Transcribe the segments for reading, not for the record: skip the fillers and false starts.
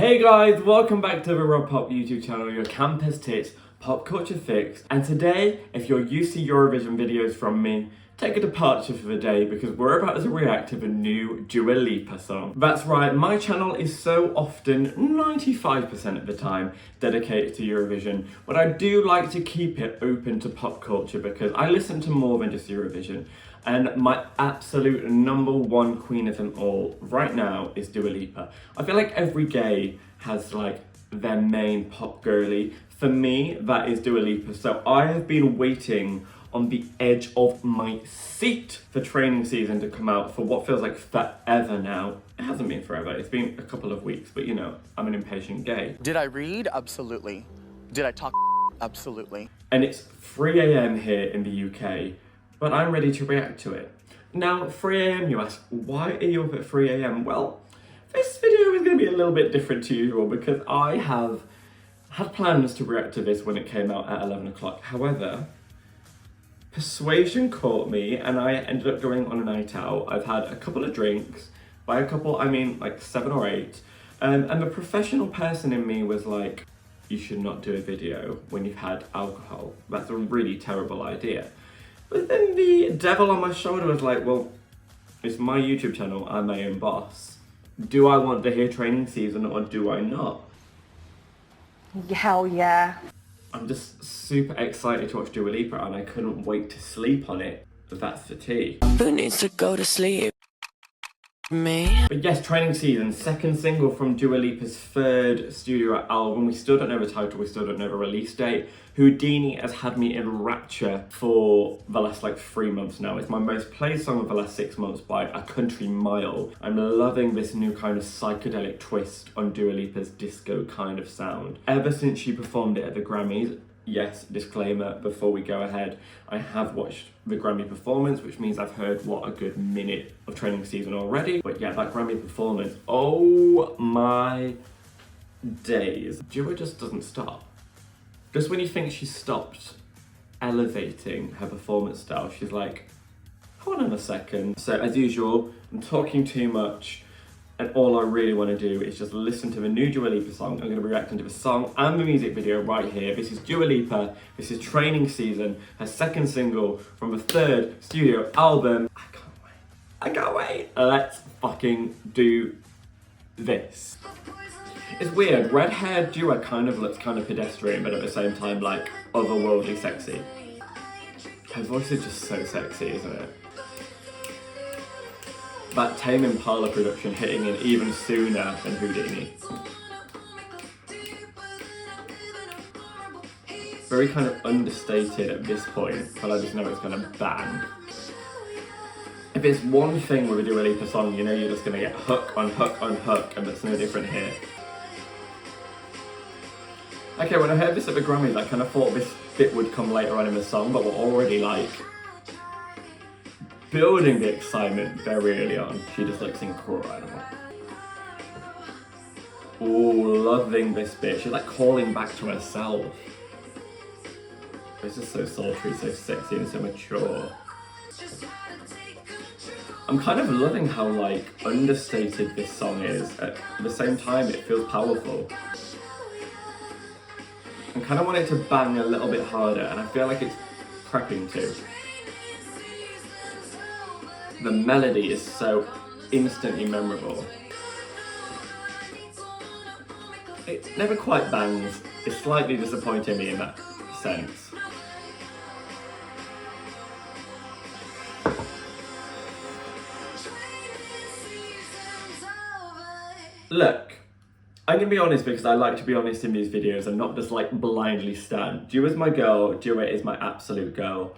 Hey guys, welcome back to the Rob Pop YouTube channel, your campus tits pop culture fix. And today, if you're used to Eurovision videos from me, take a departure for the day because we're about to react to the new Dua Lipa song. That's right, my channel is so often, 95% of the time, dedicated to Eurovision, but I do like to keep it open to pop culture because I listen to more than just Eurovision. And my absolute number one queen of them all right now is Dua Lipa. I feel like every gay has like their main pop girly. For me, that is Dua Lipa. So I have been waiting on the edge of my seat for training season to come out for what feels like forever now. It hasn't been forever, it's been a couple of weeks, but you know, I'm an impatient gay. Did I read? Absolutely. Did I talk? Absolutely. And it's 3 a.m. here in the UK, but I'm ready to react to it. Now, 3 a.m. you ask, why are you up at 3 a.m? Well, this video is going to be a little bit different to usual because I have had plans to react to this when it came out at 11 o'clock. However, persuasion caught me and I ended up going on a night out. I've had a couple of drinks. By a couple, I mean like 7 or 8. And the professional person in me was like, you should not do a video when you've had alcohol. That's a really terrible idea. But then the devil on my shoulder was like, well, it's my YouTube channel, I'm my own boss. Do I want to hear training season or do I not? Hell yeah. I'm just super excited to watch Dua Lipa and I couldn't wait to sleep on it. That's the tea. Who needs to go to sleep? Me? But yes, training season, second single from Dua Lipa's third studio album. We still don't know the title, we still don't know the release date. Houdini has had me in rapture for the last like 3 months now. It's my most played song of the last 6 months by a country mile. I'm loving this new kind of psychedelic twist on Dua Lipa's disco kind of sound. Ever since she performed it at the Grammys, yes, disclaimer before we go ahead, I have watched the Grammy performance, which means I've heard what a good minute of training season already. But yeah, that Grammy performance, oh my days. Dua just doesn't stop. Just when you think she's stopped elevating her performance style, she's like, hold on a second. So as usual, I'm talking too much. And all I really want to do is just listen to the new Dua Lipa song. I'm going to be reacting to the song and the music video right here. This is Dua Lipa, this is Training Season, her second single from the third studio album. I can't wait. I can't wait. Let's fucking do this. It's weird, red-haired Dua kind of looks kind of pedestrian, but at the same time like otherworldly sexy. Her voice is just so sexy, isn't it? That Tame Impala production hitting in even sooner than Houdini. Very kind of understated at this point, but I just know it's gonna bang. If it's one thing with a Dua Lipa song, you know you're just gonna get hook on hook on hook, and that's no different here. Okay, when I heard this at the Grammys, I kind of thought this bit would come later on in the song, but we're already like building the excitement very early on. She just looks incredible. Ooh, loving this bit. She's like calling back to herself. It's just so sultry, so sexy and so mature. I'm kind of loving how like understated this song is. At the same time, it feels powerful. I kind of want it to bang a little bit harder and I feel like it's prepping to. The melody is so instantly memorable. It never quite bangs. It's slightly disappointing me in that sense. Look, I'm gonna be honest because I like to be honest in these videos and not just like blindly stan. Dua's my girl, Dua is my absolute girl.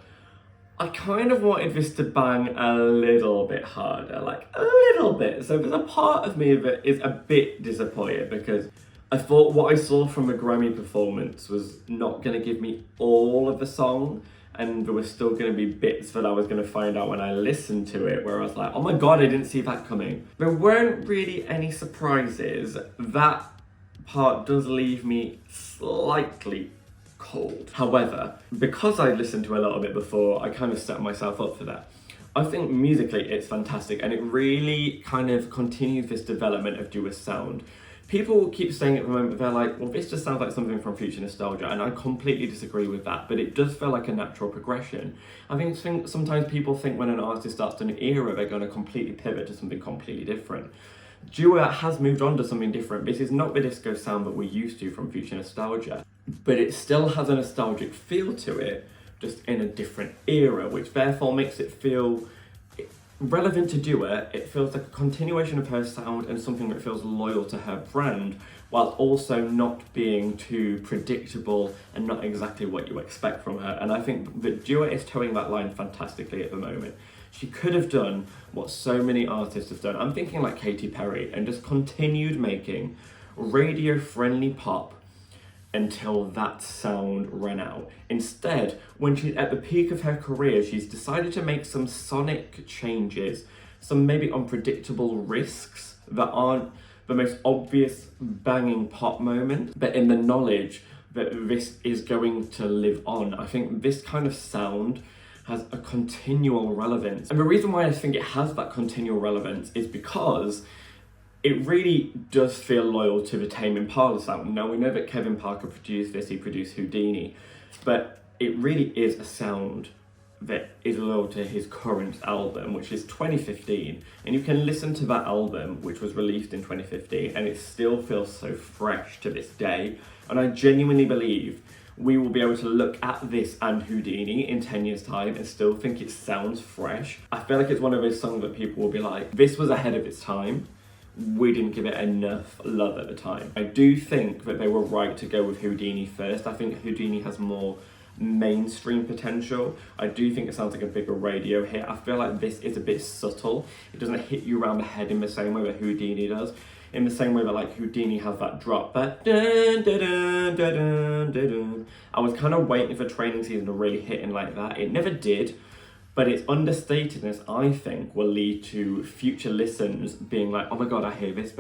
I kind of wanted this to bang a little bit harder, like a little bit. So there's a part of me that is a bit disappointed because I thought what I saw from the Grammy performance was not gonna give me all of the song, and there was still gonna be bits that I was gonna find out when I listened to it where I was like, oh my God, I didn't see that coming. There weren't really any surprises. That part does leave me slightly cold. However, because I listened to a little bit before, I kind of set myself up for that. I think musically it's fantastic and it really kind of continues this development of Dua's sound. People keep saying at the moment, they're like, well, this just sounds like something from Future Nostalgia, and I completely disagree with that, but it does feel like a natural progression. I think sometimes people think when an artist starts an era, they're going to completely pivot to something completely different. Dua has moved on to something different. This is not the disco sound that we're used to from Future Nostalgia, but it still has a nostalgic feel to it, just in a different era, which therefore makes it feel relevant to Dua. It feels like a continuation of her sound and something that feels loyal to her brand, while also not being too predictable and not exactly what you expect from her. And I think that Dua is towing that line fantastically at the moment. She could have done what so many artists have done. I'm thinking like Katy Perry, and just continued making radio-friendly pop until that sound ran out. Instead, when she's at the peak of her career, she's decided to make some sonic changes, some maybe unpredictable risks that aren't the most obvious banging pop moment, but in the knowledge that this is going to live on. I think this kind of sound has a continual relevance. And the reason why I think it has that continual relevance is because it really does feel loyal to the Tame Impala sound. Now, we know that Kevin Parker produced this, he produced Houdini, but it really is a sound that is loyal to his current album, which is 2015. And you can listen to that album, which was released in 2015, and it still feels so fresh to this day. And I genuinely believe we will be able to look at this and Houdini in 10 years' time and still think it sounds fresh. I feel like it's one of those songs that people will be like, this was ahead of its time. We didn't give it enough love at the time. I do think that they were right to go with Houdini first. I think Houdini has more mainstream potential. I do think it sounds like a bigger radio hit. I feel like this is a bit subtle. It doesn't hit you around the head in the same way that Houdini does. In the same way that like Houdini has that drop, that dun, dun, dun, dun, dun, dun, dun. I was kind of waiting for Training Season to really hit in like that. It never did. But its understatedness, I think, will lead to future listens being like, oh my god, I hear this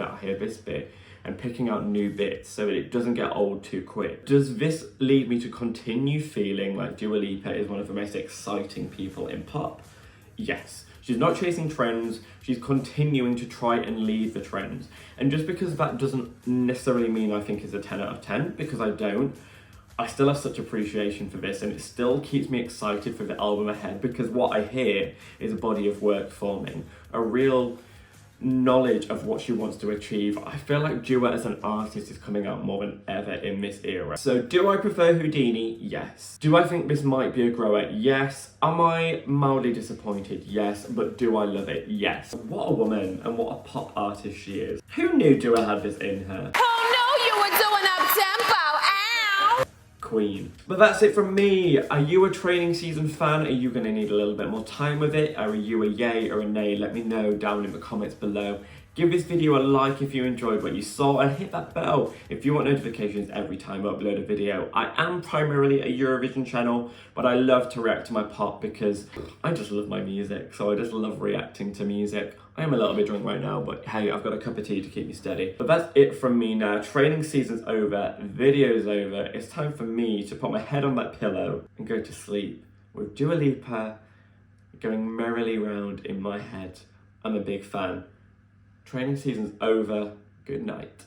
bit, and picking out new bits so that it doesn't get old too quick. Does this lead me to continue feeling like Dua Lipa is one of the most exciting people in pop? Yes. She's not chasing trends, she's continuing to try and lead the trends. And just because that doesn't necessarily mean I think it's a 10 out of 10, because I don't, I still have such appreciation for this, and it still keeps me excited for the album ahead, because what I hear is a body of work forming, a real knowledge of what she wants to achieve. I feel like Dua as an artist is coming out more than ever in this era. So do I prefer Houdini? Yes. Do I think this might be a grower? Yes. Am I mildly disappointed? Yes. But do I love it? Yes. What a woman, and what a pop artist she is. Who knew Dua had this in her? Queen. But that's it from me. Are you a Training Season fan? Are you going to need a little bit more time with it? Are you a yay or a nay? Let me know down in the comments below. Give this video a like if you enjoyed what you saw, and hit that bell if you want notifications every time I upload a video. I am primarily a Eurovision channel, but I love to react to my pop because I just love my music, so I just love reacting to music. I am a little bit drunk right now, but hey, I've got a cup of tea to keep me steady. But that's it from me now. Training season's over, video's over. It's time for me to put my head on that pillow and go to sleep with Dua Lipa going merrily round in my head. I'm a big fan. Training season's over. Good night.